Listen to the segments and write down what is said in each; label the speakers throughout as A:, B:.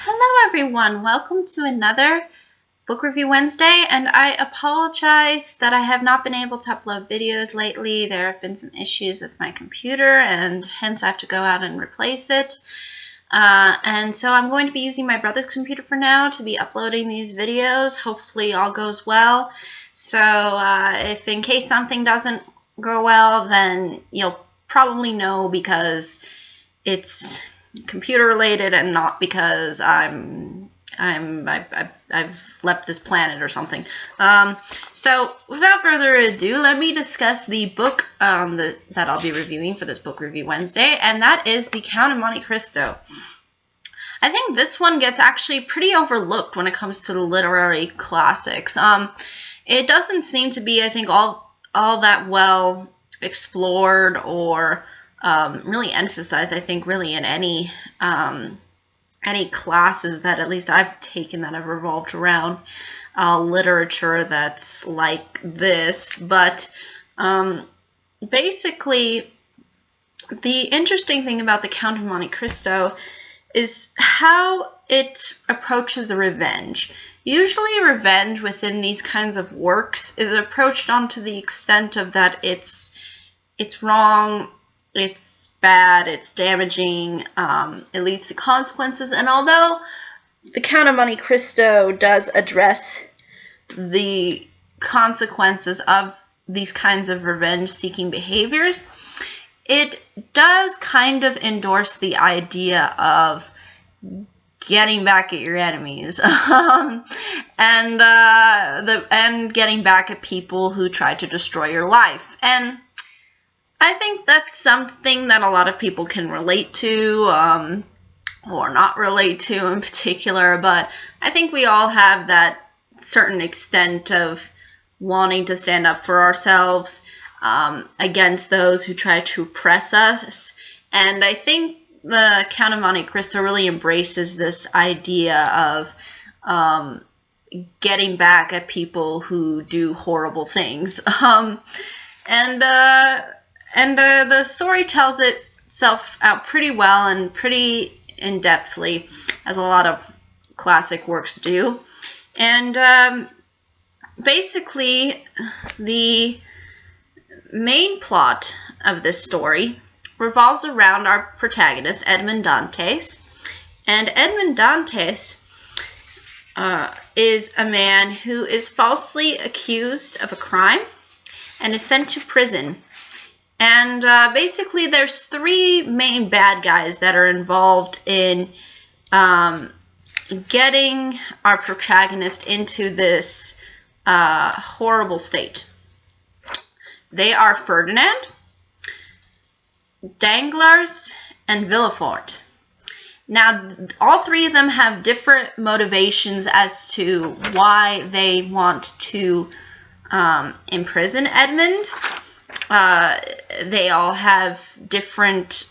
A: Hello everyone, welcome to another Book Review Wednesday, and I apologize that I have not been able to upload videos lately. There have been some issues with my computer and hence I have to go out and replace it. And so I'm going to be using my brother's computer for now to be uploading these videos. Hopefully all goes well. So if in case something doesn't go well, then you'll probably know because it's computer related and not because I've left this planet or something. So without further ado, let me discuss the book that I'll be reviewing for this Book Review Wednesday, and that is The Count of Monte Cristo. I think this one gets actually pretty overlooked when it comes to the literary classics. It doesn't seem to be, I think, all that well explored or really emphasized, I think, really in any classes that at least I've taken that have revolved around literature that's like this. But basically, the interesting thing about The Count of Monte Cristo is how it approaches revenge. Usually revenge within these kinds of works is approached onto the extent of that it's wrong, it's bad, it's damaging, it leads to consequences. And although The Count of Monte Cristo does address the consequences of these kinds of revenge-seeking behaviors, it does kind of endorse the idea of getting back at your enemies and getting back at people who try to destroy your life. And I think that's something that a lot of people can relate to, or not relate to in particular, but I think we all have that certain extent of wanting to stand up for ourselves against those who try to oppress us. And I think The Count of Monte Cristo really embraces this idea of getting back at people who do horrible things. The story tells itself out pretty well and pretty in-depthly, as a lot of classic works do. And basically, the main plot of this story revolves around our protagonist, Edmond Dantes. And Edmond Dantes is a man who is falsely accused of a crime and is sent to prison. And basically, there's three main bad guys that are involved in getting our protagonist into this horrible state. They are Ferdinand, Danglars, and Villefort. Now, all three of them have different motivations as to why they want to imprison Edmond. They all have different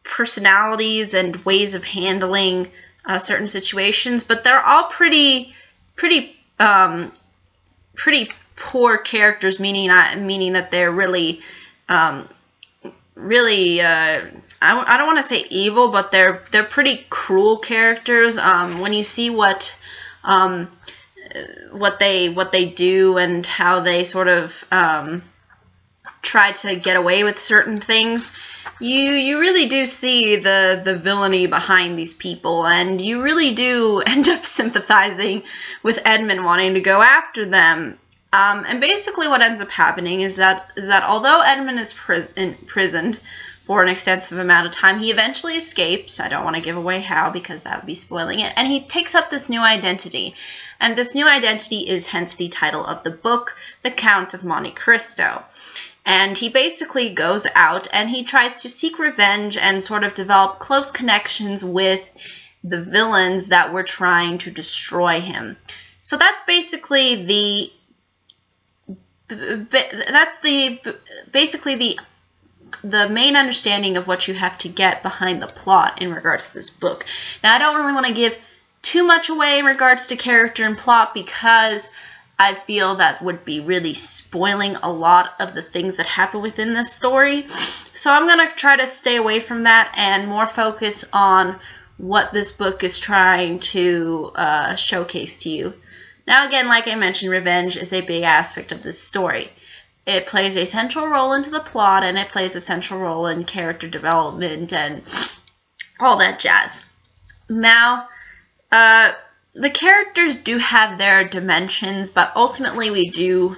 A: personalities and ways of handling certain situations, but they're all pretty poor characters, meaning that they're really I don't want to say evil, but they're pretty cruel characters. When you see what they do and how they sort of try to get away with certain things, you really do see the villainy behind these people, and you really do end up sympathizing with Edmond wanting to go after them. And basically what ends up happening is that although Edmond is imprisoned for an extensive amount of time, he eventually escapes. I don't want to give away how because that would be spoiling it. And he takes up this new identity. And this new identity is hence the title of the book, The Count of Monte Cristo. And he basically goes out and he tries to seek revenge and sort of develop close connections with the villains that were trying to destroy him. So that's basically the main understanding of what you have to get behind the plot in regards to this book. Now, I don't really want to give too much away in regards to character and plot because I feel that would be really spoiling a lot of the things that happen within this story. So I'm going to try to stay away from that and more focus on what this book is trying to showcase to you. Now, again, like I mentioned, revenge is a big aspect of this story. It plays a central role into the plot, and it plays a central role in character development and all that jazz. Now, the characters do have their dimensions, but ultimately we do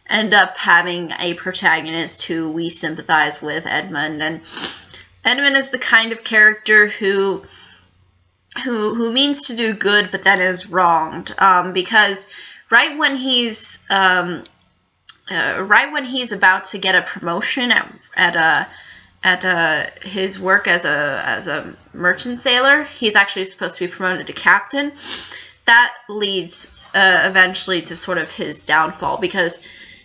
A: end up having a protagonist who we sympathize with, Edmund. And Edmund is the kind of character who means to do good, but then is wronged. Because right when he's about to get a promotion at his work as a merchant sailor, he's actually supposed to be promoted to captain. That leads eventually to sort of his downfall, because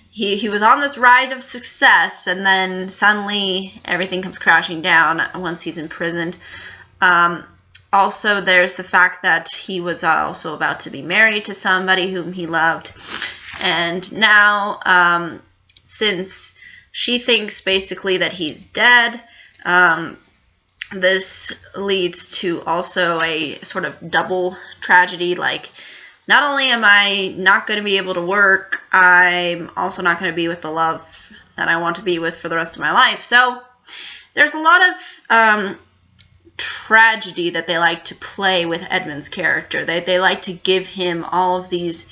A: he was on this ride of success, and then suddenly everything comes crashing down once he's imprisoned. Also, there's the fact that he was also about to be married to somebody whom he loved, and now since she thinks basically that he's dead, this leads to also a sort of double tragedy. Like, not only am I not going to be able to work, I'm also not going to be with the love that I want to be with for the rest of my life. So there's a lot of tragedy that they like to play with Edmund's character. They like to give him all of these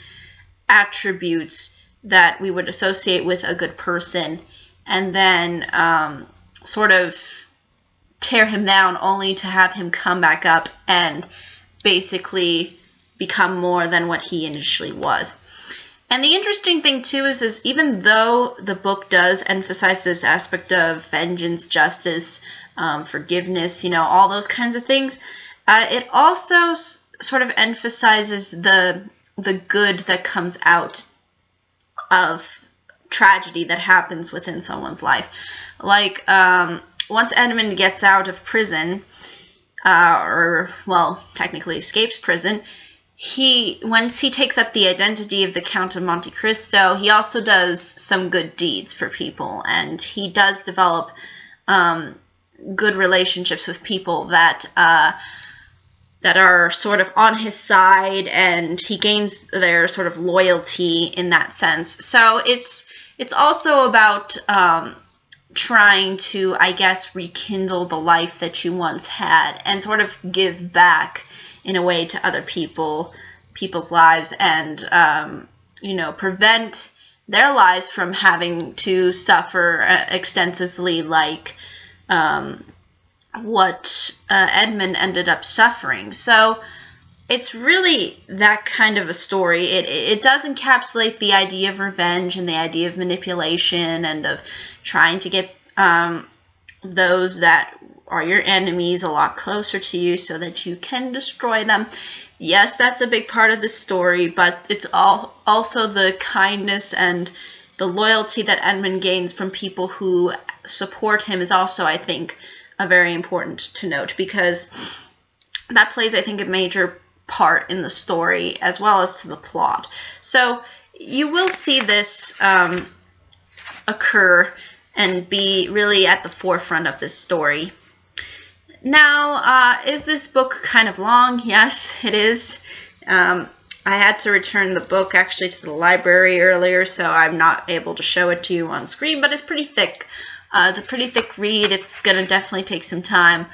A: attributes that we would associate with a good person, and then sort of tear him down, only to have him come back up and basically become more than what he initially was. And the interesting thing too is even though the book does emphasize this aspect of vengeance, justice, forgiveness, all those kinds of things, it also sort of emphasizes the good that comes out of tragedy that happens within someone's life. Like, once Edmund gets out of prison, technically escapes prison, once he takes up the identity of the Count of Monte Cristo, he also does some good deeds for people, and he does develop good relationships with people that are sort of on his side, and he gains their sort of loyalty in that sense. So it's also about trying to, I guess, rekindle the life that you once had, and sort of give back in a way to other people's lives, and prevent their lives from having to suffer extensively, like what Edmund ended up suffering. So it's really that kind of a story. It does encapsulate the idea of revenge and the idea of manipulation and of trying to get those that are your enemies a lot closer to you so that you can destroy them. Yes, that's a big part of the story, but it's also the kindness and the loyalty that Edmund gains from people who support him is also, I think, very important to note, because that plays, I think, a major part in the story as well as to the plot. So you will see this occur and be really at the forefront of this story. Now, is this book kind of long? Yes, it is. I had to return the book actually to the library earlier, so I'm not able to show it to you on screen, but it's pretty thick. It's a pretty thick read. It's going to definitely take some time.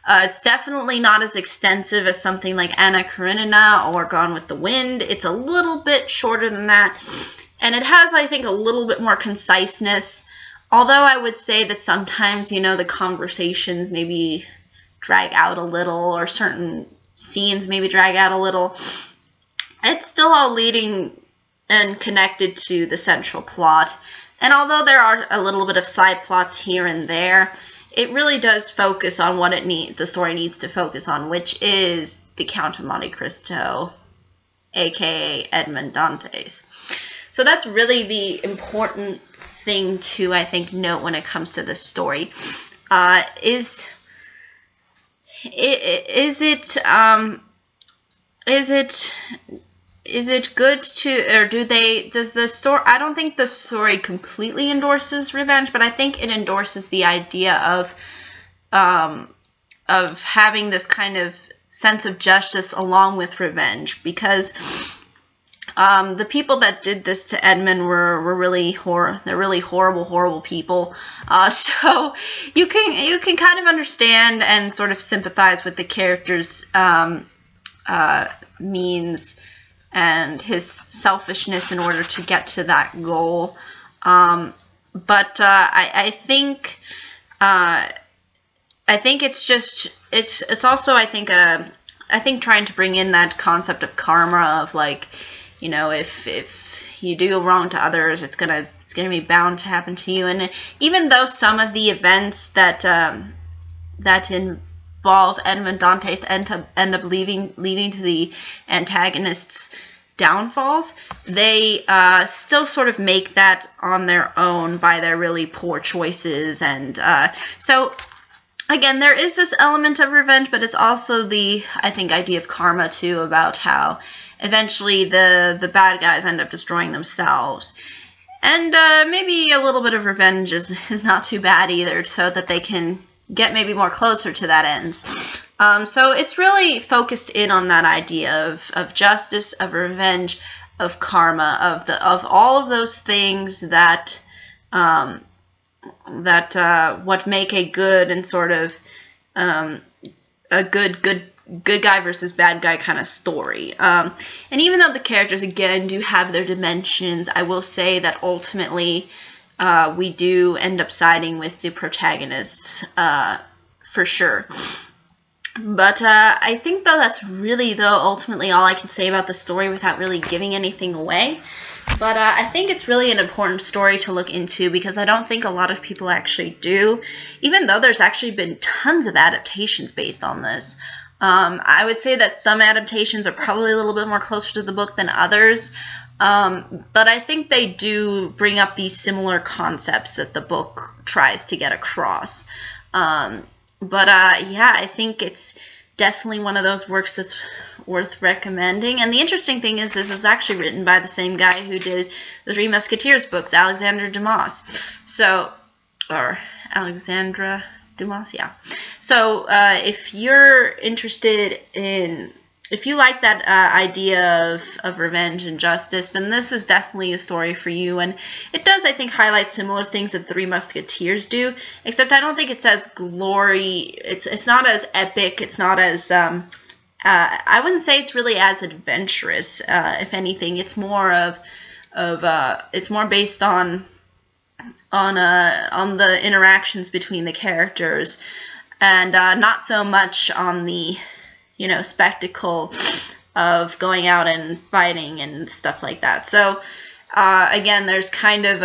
A: It's definitely not as extensive as something like Anna Karenina or Gone with the Wind. It's a little bit shorter than that, and it has, I think, a little bit more conciseness, although I would say that sometimes, the conversations maybe drag out a little, or certain scenes maybe drag out a little. It's still all leading and connected to the central plot, and although there are a little bit of side plots here and there, it really does focus on what the story needs to focus on, which is the Count of Monte Cristo, aka Edmond Dantes. So that's really the important thing to, I think, note when it comes to this story. Is it good to, or does the story, I don't think the story completely endorses revenge, but I think it endorses the idea of having this kind of sense of justice along with revenge, because the people that did this to Edmund were really horrible people. So you can kind of understand and sort of sympathize with the character's means and his selfishness in order to get to that goal. But I think it's also I think trying to bring in that concept of karma, of like, you know, if you do wrong to others, it's gonna be bound to happen to you. And even though some of the events that involve Edmund Dantes end up leading to the antagonists' downfalls, they still sort of make that on their own by their really poor choices. And so again, there is this element of revenge, but it's also the, I think, idea of karma too, about how eventually the bad guys end up destroying themselves. And maybe a little bit of revenge is not too bad either, so that they can get maybe more closer to that end. So it's really focused in on that idea of justice, of revenge, of karma, of all of those things that what make a good and sort of a good guy versus bad guy kind of story. And even though the characters, again, do have their dimensions, I will say that ultimately we do end up siding with the protagonists for sure. But I think, though, that's really, ultimately all I can say about the story without really giving anything away. But I think it's really an important story to look into, because I don't think a lot of people actually do, even though there's actually been tons of adaptations based on this. I would say that some adaptations are probably a little bit more closer to the book than others, but I think they do bring up these similar concepts that the book tries to get across. Yeah, I think it's definitely one of those works that's worth recommending. And the interesting thing is, this is actually written by the same guy who did the Three Musketeers books, Alexandre Dumas. Or Alexandra Dumas, yeah. So if you're interested in, if you like that idea of revenge and justice, then this is definitely a story for you. And it does, I think, highlight similar things that the Three Musketeers do, except I don't think it's as it's not as epic. It's not as, I wouldn't say it's really as adventurous. If anything, it's more it's more based on the interactions between the characters, and not so much on the, you know, spectacle of going out and fighting and stuff like that. So again, there's kind of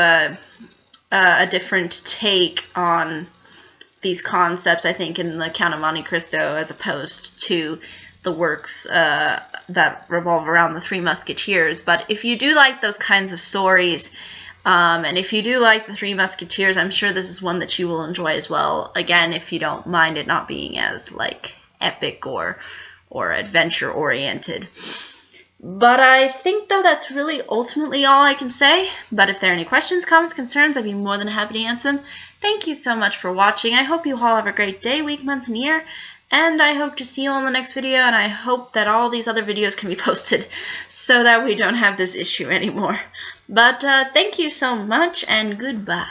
A: a different take on these concepts, I think, in the Count of Monte Cristo, as opposed to the works that revolve around the Three Musketeers. But if you do like those kinds of stories, and if you do like the Three Musketeers, I'm sure this is one that you will enjoy as well. Again, if you don't mind it not being as, like, epic or adventure oriented. But I think, though, that's really ultimately all I can say. But if there are any questions, comments, concerns, I'd be more than happy to answer them. Thank you so much for watching. I hope you all have a great day, week, month, and year. And I hope to see you all in the next video, and I hope that all these other videos can be posted so that we don't have this issue anymore. But thank you so much, and goodbye.